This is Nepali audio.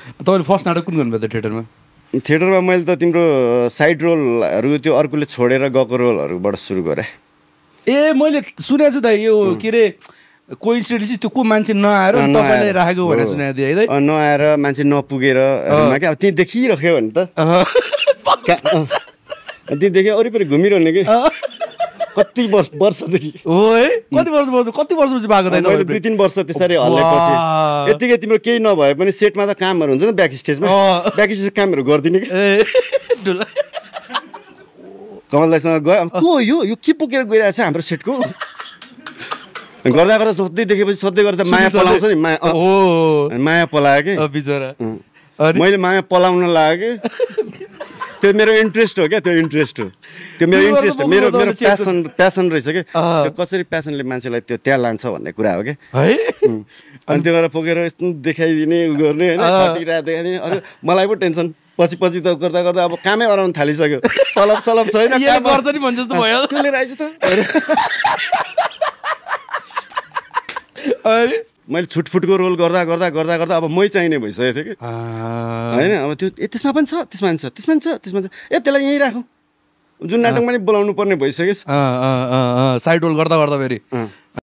तपाईँले फर्स्ट नाटक कुन गर्नुभयो त थिएटरमा? थिएटरमा मैले त तिम्रो साइड रोलहरू त्यो अर्कोले छोडेर गएको रोलहरूबाट सुरु गरेँ। ए मैले सुनेको छु त यो के अरे कोइन्सिडेन्टली त्यो को मान्छे नआएर तपाईँलाई राखेको भनेर सुनेको थिएँ है। नआएर मान्छे नपुगेर क्या अब त्यहीँ देखिरह्यो भने त त्यहीँ देखेँ वरिपरि घुमिरहने कि कति वर्षदेखि हो है। कति वर्षपछि भएको त? मैले 2-3 वर्ष त्यसरी हल्लेपछि यतिकै तिम्रो केही नभए पनि सेटमा त कामहरू हुन्छ नि, ब्याक स्टेजमा ब्याक स्टेज कामहरू गरिदिने कि कमल दाइसँग गयो को यो के पुगेर गइरहेको छ हाम्रो सेटको गर्दा गर्दा सोध्दै देखेपछि सोध्दै गर्दा माया पलाउँछ नि, माया पलायो कि बिचरा। मैले माया पलाउन लाग्यो त्यो मेरो इन्ट्रेस्ट हो क्या, त्यो इन्ट्रेस्ट हो, त्यो मेरो इन्ट्रेस्ट हो, मेरो मेरो प्यासन रहेछ कि कसरी प्यासनले मान्छेलाई त्यो त्यहाँ लान्छ भन्ने कुरा हो कि है। अनि त्यो भएर पुगेर यस्तो देखाइदिने गर्ने होइन, खटिरहेको देखाइदिने। अरू मलाई पो टेन्सन पछि त गर्दा गर्दा अब कामै गराउनु थालिसक्यो, सलप छैन गर्छ नि भन्छ जस्तो भयो। के लिएर आइज त मैले छुटफुटको रोल गर्दा अब मै चाहिने भइसकेको थियो कि होइन। अब त्यो त्यसमा पनि छ त्यसमा छ ए त्यसलाई यहीँ राखौँ जुन नाटकमा नि बोलाउनु पर्ने भइसक्यो। साइड रोल गर्दा फेरि